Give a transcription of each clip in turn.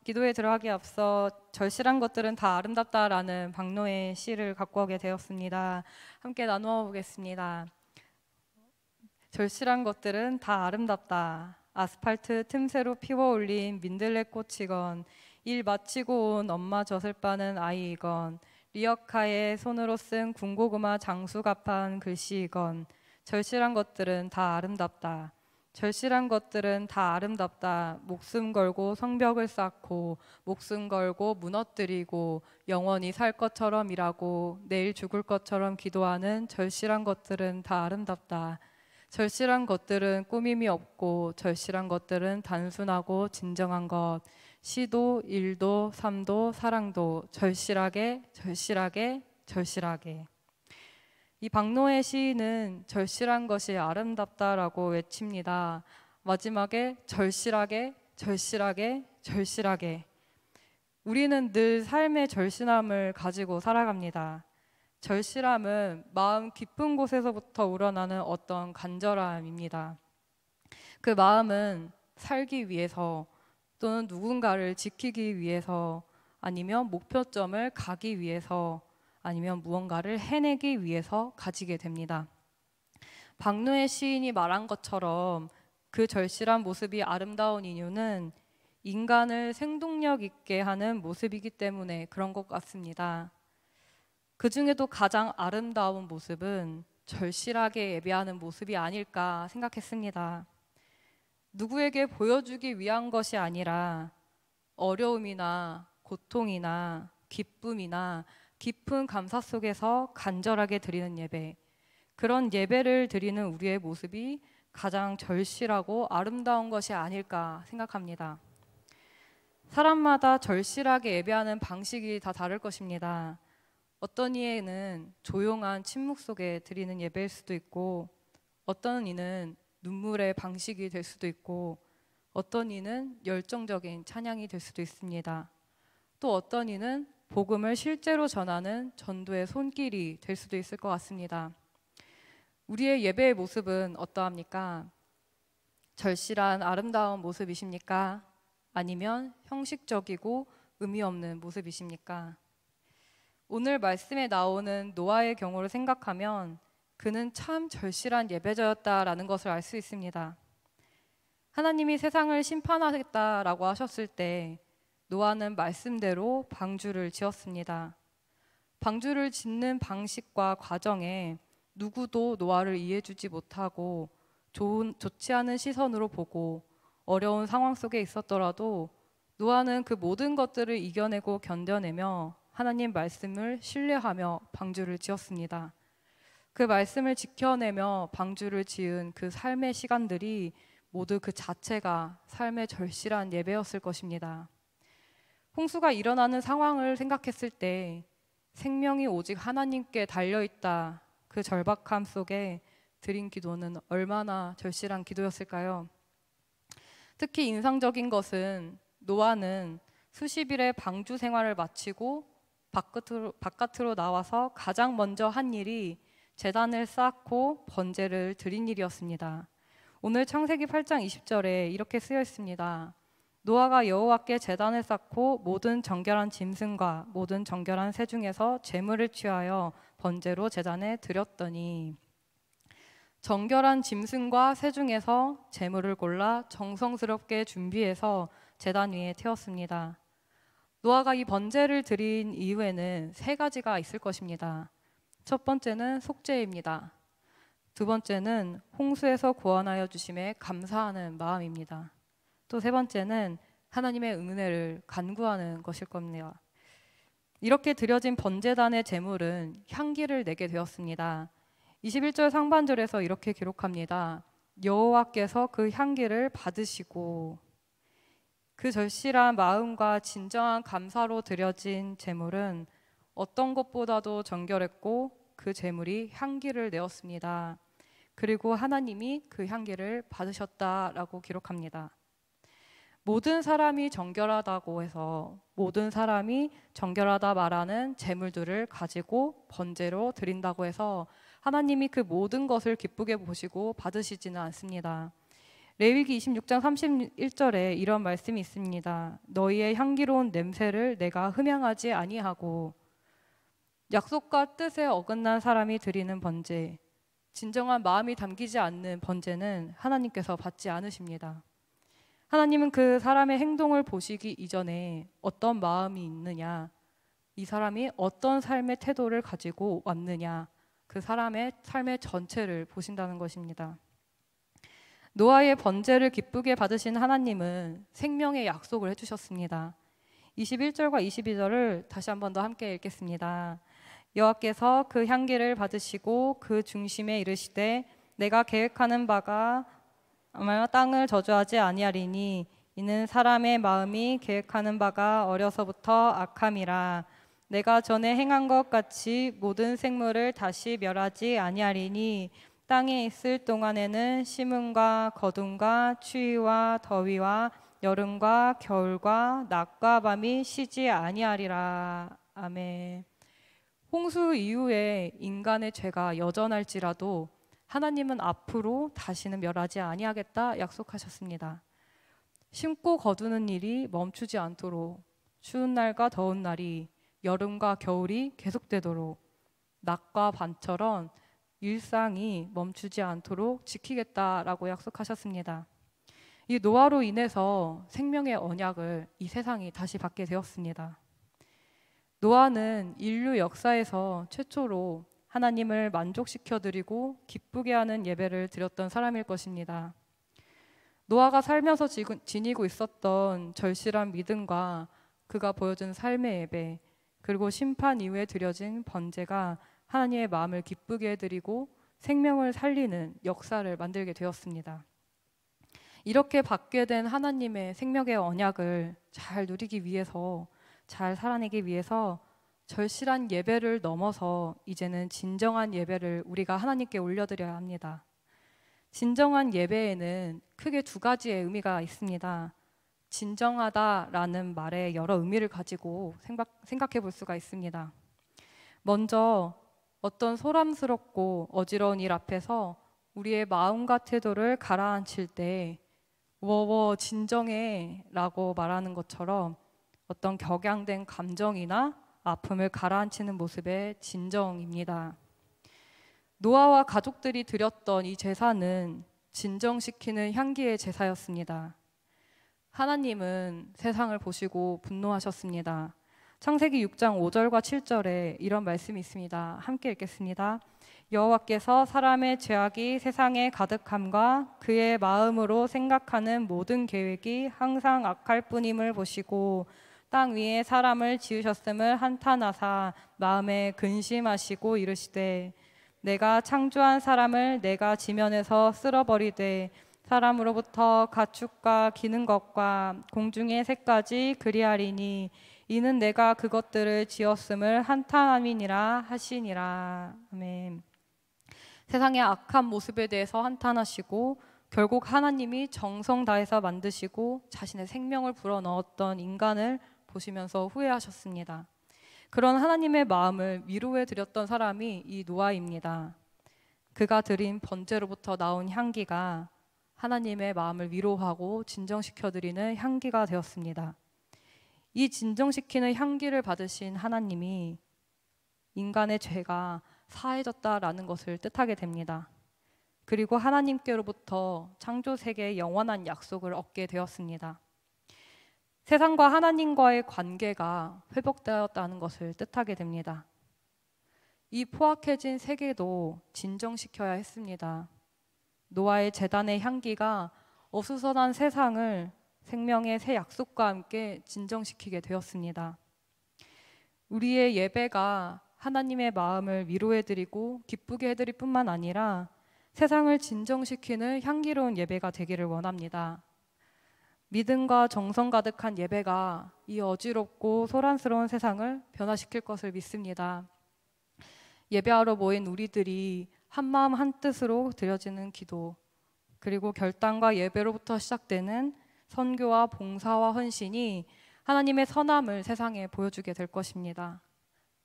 기도에 들어가기 앞서 절실한 것들은 다 아름답다라는 박노의 시를 갖고 오게 되었습니다. 함께 나누어 보겠습니다. 절실한 것들은 다 아름답다. 아스팔트 틈새로 피워올린 민들레꽃이건 일 마치고 온 엄마 젖을 빠는 아이이건 리어카에 손으로 쓴 군고구마 장수갑한 글씨이건 절실한 것들은 다 아름답다. 절실한 것들은 다 아름답다. 목숨 걸고 성벽을 쌓고 목숨 걸고 무너뜨리고 영원히 살 것처럼 일하고 내일 죽을 것처럼 기도하는 절실한 것들은 다 아름답다. 절실한 것들은 꾸밈이 없고 절실한 것들은 단순하고 진정한 것. 시도, 일도, 삶도, 사랑도 절실하게, 절실하게, 절실하게. 이 박노의 시인은 절실한 것이 아름답다라고 외칩니다. 마지막에 절실하게, 절실하게, 절실하게. 우리는 늘 삶의 절실함을 가지고 살아갑니다. 절실함은 마음 깊은 곳에서부터 우러나는 어떤 간절함입니다. 그 마음은 살기 위해서 또는 누군가를 지키기 위해서 아니면 목표점을 가기 위해서 아니면 무언가를 해내기 위해서 가지게 됩니다. 박노의 시인이 말한 것처럼 그 절실한 모습이 아름다운 이유는 인간을 생동력 있게 하는 모습이기 때문에 그런 것 같습니다. 그 중에도 가장 아름다운 모습은 절실하게 예배하는 모습이 아닐까 생각했습니다. 누구에게 보여주기 위한 것이 아니라 어려움이나 고통이나 기쁨이나 깊은 감사 속에서 간절하게 드리는 예배, 그런 예배를 드리는 우리의 모습이 가장 절실하고 아름다운 것이 아닐까 생각합니다. 사람마다 절실하게 예배하는 방식이 다 다를 것입니다. 어떤 이에는 조용한 침묵 속에 드리는 예배일 수도 있고, 어떤 이는 눈물의 방식이 될 수도 있고, 어떤 이는 열정적인 찬양이 될 수도 있습니다. 또 어떤 이는 복음을 실제로 전하는 전도의 손길이 될 수도 있을 것 같습니다. 우리의 예배의 모습은 어떠합니까? 절실한 아름다운 모습이십니까? 아니면 형식적이고 의미 없는 모습이십니까? 오늘 말씀에 나오는 노아의 경우를 생각하면 그는 참 절실한 예배자였다라는 것을 알 수 있습니다. 하나님이 세상을 심판하겠다라고 하셨을 때 노아는 말씀대로 방주를 지었습니다. 방주를 짓는 방식과 과정에 누구도 노아를 이해해주지 못하고 좋지 않은 시선으로 보고 어려운 상황 속에 있었더라도 노아는 그 모든 것들을 이겨내고 견뎌내며 하나님 말씀을 신뢰하며 방주를 지었습니다. 그 말씀을 지켜내며 방주를 지은 그 삶의 시간들이 모두 그 자체가 삶의 절실한 예배였을 것입니다. 홍수가 일어나는 상황을 생각했을 때 생명이 오직 하나님께 달려있다, 그 절박함 속에 드린 기도는 얼마나 절실한 기도였을까요? 특히 인상적인 것은 노아는 수십 일의 방주 생활을 마치고 바깥으로 나와서 가장 먼저 한 일이 제단을 쌓고 번제를 드린 일이었습니다. 오늘 창세기 8장 20절에 이렇게 쓰여 있습니다. 노아가 여호와께 제단을 쌓고 모든 정결한 짐승과 모든 정결한 새 중에서 제물을 취하여 번제로 제단에 드렸더니, 정결한 짐승과 새 중에서 제물을 골라 정성스럽게 준비해서 제단 위에 태웠습니다. 노아가 이 번제를 드린 이유에는 세 가지가 있을 것입니다. 첫 번째는 속죄입니다. 두 번째는 홍수에서 구원하여 주심에 감사하는 마음입니다. 또 세 번째는 하나님의 은혜를 간구하는 것일 겁니다. 이렇게 드려진 번제단의 제물은 향기를 내게 되었습니다. 21절 상반절에서 이렇게 기록합니다. 여호와께서 그 향기를 받으시고. 그 절실한 마음과 진정한 감사로 드려진 제물은 어떤 것보다도 정결했고 그 제물이 향기를 내었습니다. 그리고 하나님이 그 향기를 받으셨다라고 기록합니다. 모든 사람이 정결하다고 해서 모든 사람이 정결하다 말하는 제물들을 가지고 번제로 드린다고 해서 하나님이 그 모든 것을 기쁘게 보시고 받으시지는 않습니다. 레위기 26장 31절에 이런 말씀이 있습니다. 너희의 향기로운 냄새를 내가 흠양하지 아니하고. 약속과 뜻에 어긋난 사람이 드리는 번제, 진정한 마음이 담기지 않는 번제는 하나님께서 받지 않으십니다. 하나님은 그 사람의 행동을 보시기 이전에 어떤 마음이 있느냐, 이 사람이 어떤 삶의 태도를 가지고 왔느냐, 그 사람의 삶의 전체를 보신다는 것입니다. 노아의 번제를 기쁘게 받으신 하나님은 생명의 약속을 해주셨습니다. 21절과 22절을 다시 한 번 더 함께 읽겠습니다. 여호와께서 그 향기를 받으시고 그 중심에 이르시되 내가 계획하는 바가 아마 땅을 저주하지 아니하리니 이는 사람의 마음이 계획하는 바가 어려서부터 악함이라. 내가 전에 행한 것 같이 모든 생물을 다시 멸하지 아니하리니 땅에 있을 동안에는 심음과 거둠과 추위와 더위와 여름과 겨울과 낮과 밤이 쉬지 아니하리라. 아멘. 홍수 이후에 인간의 죄가 여전할지라도 하나님은 앞으로 다시는 멸하지 아니하겠다 약속하셨습니다. 심고 거두는 일이 멈추지 않도록, 추운 날과 더운 날이, 여름과 겨울이 계속되도록, 낮과 밤처럼 일상이 멈추지 않도록 지키겠다라고 약속하셨습니다. 이 노아로 인해서 생명의 언약을 이 세상이 다시 받게 되었습니다. 노아는 인류 역사에서 최초로 하나님을 만족시켜드리고 기쁘게 하는 예배를 드렸던 사람일 것입니다. 노아가 살면서 지니고 있었던 절실한 믿음과 그가 보여준 삶의 예배, 그리고 심판 이후에 드려진 번제가 하나님의 마음을 기쁘게 해드리고 생명을 살리는 역사를 만들게 되었습니다. 이렇게 받게 된 하나님의 생명의 언약을 잘 누리기 위해서, 잘 살아내기 위해서 절실한 예배를 넘어서 이제는 진정한 예배를 우리가 하나님께 올려드려야 합니다. 진정한 예배에는 크게 두 가지의 의미가 있습니다. 진정하다라는 말에 여러 의미를 가지고 생각해 볼 수가 있습니다. 먼저 어떤 소란스럽고 어지러운 일 앞에서 우리의 마음과 태도를 가라앉힐 때 진정해 라고 말하는 것처럼 어떤 격양된 감정이나 아픔을 가라앉히는 모습의 진정입니다. 노아와 가족들이 드렸던 이 제사는 진정시키는 향기의 제사였습니다. 하나님은 세상을 보시고 분노하셨습니다. 창세기 6장 5절과 7절에 이런 말씀이 있습니다. 함께 읽겠습니다. 여호와께서 사람의 죄악이 세상에 가득함과 그의 마음으로 생각하는 모든 계획이 항상 악할 뿐임을 보시고 땅 위에 사람을 지으셨음을 한탄하사 마음에 근심하시고 이르시되 내가 창조한 사람을 내가 지면에서 쓸어버리되 사람으로부터 가축과 기는 것과 공중의 새까지 그리하리니 이는 내가 그것들을 지었음을 한탄함이니라 하시니라. 아멘. 세상의 악한 모습에 대해서 한탄하시고 결국 하나님이 정성 다해서 만드시고 자신의 생명을 불어넣었던 인간을 보시면서 후회하셨습니다. 그런 하나님의 마음을 위로해 드렸던 사람이 이 노아입니다. 그가 드린 번제로부터 나온 향기가 하나님의 마음을 위로하고 진정시켜 드리는 향기가 되었습니다. 이 진정시키는 향기를 받으신 하나님이 인간의 죄가 사해졌다라는 것을 뜻하게 됩니다. 그리고 하나님께로부터 창조 세계의 영원한 약속을 얻게 되었습니다. 세상과 하나님과의 관계가 회복되었다는 것을 뜻하게 됩니다. 이 포악해진 세계도 진정시켜야 했습니다. 노아의 제단의 향기가 어수선한 세상을 생명의 새 약속과 함께 진정시키게 되었습니다. 우리의 예배가 하나님의 마음을 위로해드리고 기쁘게 해드릴 뿐만 아니라 세상을 진정시키는 향기로운 예배가 되기를 원합니다. 믿음과 정성 가득한 예배가 이 어지럽고 소란스러운 세상을 변화시킬 것을 믿습니다. 예배하러 모인 우리들이 한마음 한뜻으로 드려지는 기도, 그리고 결단과 예배로부터 시작되는 선교와 봉사와 헌신이 하나님의 선함을 세상에 보여주게 될 것입니다.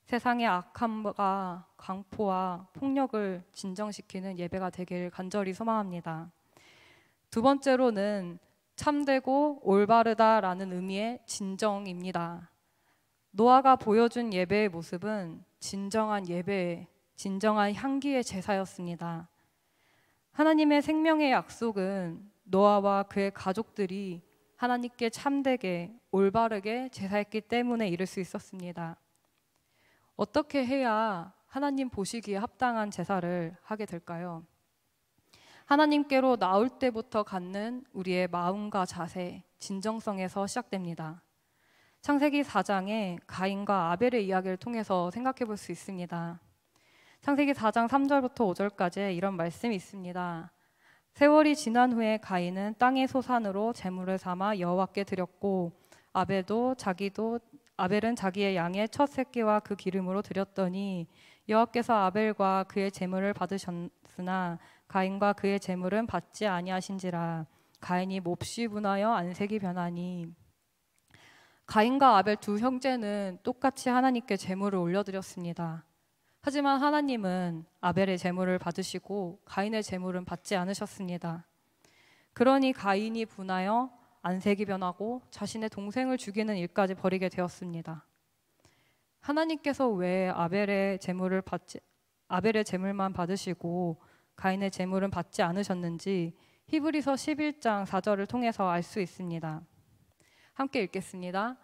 세상의 악함과 강포와 폭력을 진정시키는 예배가 되길 간절히 소망합니다. 두 번째로는 참되고 올바르다라는 의미의 진정입니다. 노아가 보여준 예배의 모습은 진정한 예배, 진정한 향기의 제사였습니다. 하나님의 생명의 약속은 노아와 그의 가족들이 하나님께 참되게 올바르게 제사했기 때문에 이룰 수 있었습니다. 어떻게 해야 하나님 보시기에 합당한 제사를 하게 될까요? 하나님께로 나올 때부터 갖는 우리의 마음과 자세, 진정성에서 시작됩니다. 창세기 4장에 가인과 아벨의 이야기를 통해서 생각해 볼 수 있습니다. 창세기 4장 3절부터 5절까지 이런 말씀이 있습니다. 세월이 지난 후에 가인은 땅의 소산으로 제물을 삼아 여호와께 드렸고 아벨은 자기의 양의 첫 새끼와 그 기름으로 드렸더니 여호와께서 아벨과 그의 제물을 받으셨으나 가인과 그의 제물은 받지 아니하신지라. 가인이 몹시 분하여 안색이 변하니. 가인과 아벨 두 형제는 똑같이 하나님께 제물을 올려드렸습니다. 하지만 하나님은 아벨의 제물을 받으시고 가인의 제물은 받지 않으셨습니다. 그러니 가인이 분하여 안색이 변하고 자신의 동생을 죽이는 일까지 벌이게 되었습니다. 하나님께서 왜 아벨의 제물만 받으시고 가인의 제물은 받지 않으셨는지 히브리서 11장 4절을 통해서 알 수 있습니다. 함께 읽겠습니다.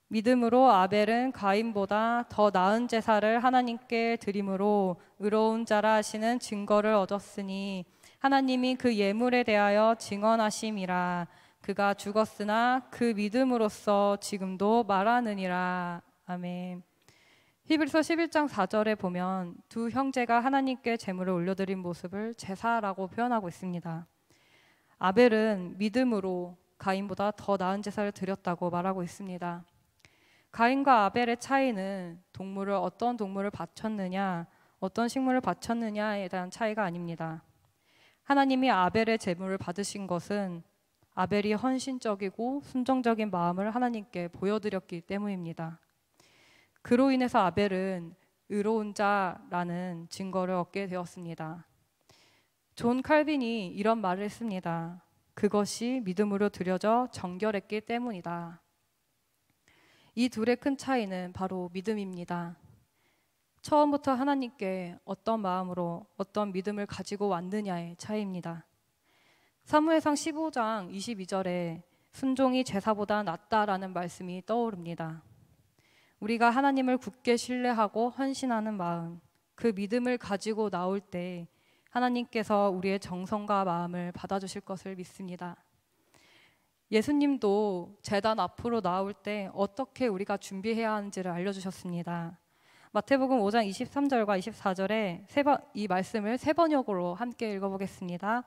믿음으로 아벨은 가인보다 더 나은 제사를 하나님께 드림으로 의로운 자라 하시는 증거를 얻었으니 하나님이 그 예물에 대하여 증언하심이라. 그가 죽었으나 그 믿음으로써 지금도 말하느니라. 아멘. 히브리서 11장 4절에 보면 두 형제가 하나님께 제물을 올려드린 모습을 제사라고 표현하고 있습니다. 아벨은 믿음으로 가인보다 더 나은 제사를 드렸다고 말하고 있습니다. 가인과 아벨의 차이는 어떤 동물을 바쳤느냐, 어떤 식물을 바쳤느냐에 대한 차이가 아닙니다. 하나님이 아벨의 제물을 받으신 것은 아벨이 헌신적이고 순종적인 마음을 하나님께 보여드렸기 때문입니다. 그로 인해서 아벨은 의로운 자라는 증거를 얻게 되었습니다. 존 칼빈이 이런 말을 했습니다. 그것이 믿음으로 드려져 정결했기 때문이다. 이 둘의 큰 차이는 바로 믿음입니다. 처음부터 하나님께 어떤 마음으로 어떤 믿음을 가지고 왔느냐의 차이입니다. 사무엘상 15장 22절에 순종이 제사보다 낫다라는 말씀이 떠오릅니다. 우리가 하나님을 굳게 신뢰하고 헌신하는 마음, 그 믿음을 가지고 나올 때 하나님께서 우리의 정성과 마음을 받아주실 것을 믿습니다. 예수님도 제단 앞으로 나올 때 어떻게 우리가 준비해야 하는지를 알려주셨습니다. 마태복음 5장 23절과 24절에 이 말씀을 세 번역으로 함께 읽어보겠습니다.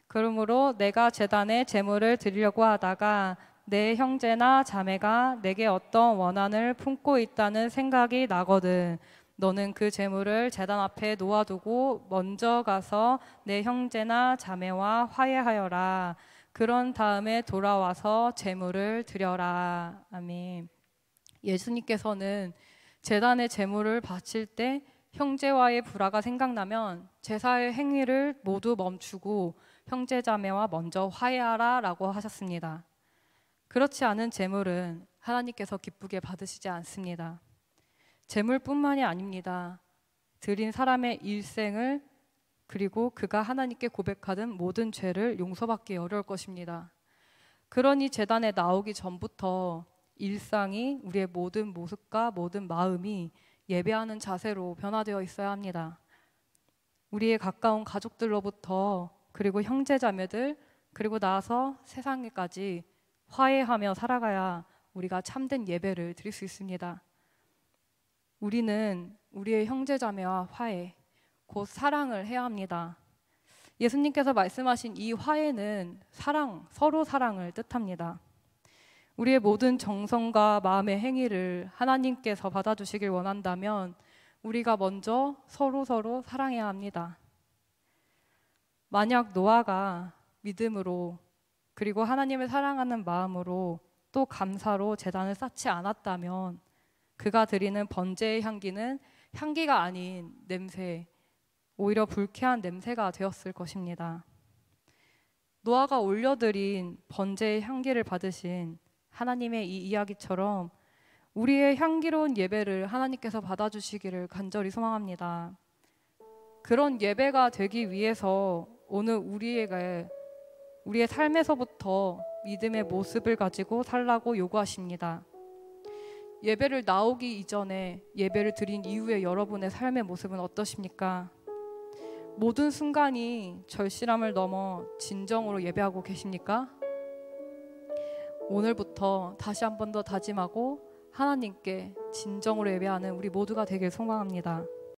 그러므로 내가 제단에 제물을 드리려고 하다가 내 형제나 자매가 내게 어떤 원한을 품고 있다는 생각이 나거든 너는 그 제물을 제단 앞에 놓아두고 먼저 가서 내 형제나 자매와 화해하여라. 그런 다음에 돌아와서 제물을 드려라. 아멘. 예수님께서는 제단의 제물을 바칠 때 형제와의 불화가 생각나면 제사의 행위를 모두 멈추고 형제 자매와 먼저 화해하라 라고 하셨습니다. 그렇지 않은 제물은 하나님께서 기쁘게 받으시지 않습니다. 제물뿐만이 아닙니다. 드린 사람의 일생을 그리고 그가 하나님께 고백하는 모든 죄를 용서받기 어려울 것입니다. 그러니 제단에 나오기 전부터 일상이 우리의 모든 모습과 모든 마음이 예배하는 자세로 변화되어 있어야 합니다. 우리의 가까운 가족들로부터 그리고 형제자매들 그리고 나아서 세상에까지 화해하며 살아가야 우리가 참된 예배를 드릴 수 있습니다. 우리는 우리의 형제자매와 화해, 곧 사랑을 해야 합니다. 예수님께서 말씀하신 이 화해는 서로 사랑을 뜻합니다. 우리의 모든 정성과 마음의 행위를 하나님께서 받아주시길 원한다면 우리가 먼저 서로 사랑해야 합니다. 만약 노아가 믿음으로 그리고 하나님을 사랑하는 마음으로 또 감사로 제단을 쌓지 않았다면 그가 드리는 번제의 향기는 향기가 아닌 냄새, 오히려 불쾌한 냄새가 되었을 것입니다. 노아가 올려드린 번제의 향기를 받으신 하나님의 이 이야기처럼 우리의 향기로운 예배를 하나님께서 받아주시기를 간절히 소망합니다. 그런 예배가 되기 위해서 오늘 우리의 삶에서부터 믿음의 모습을 가지고 살라고 요구하십니다. 예배를 나오기 이전에 예배를 드린 이후에 여러분의 삶의 모습은 어떠십니까? 모든 순간이 절실함을 넘어 진정으로 예배하고 계십니까? 오늘부터 다시 한 번 더 다짐하고 하나님께 진정으로 예배하는 우리 모두가 되길 소망합니다.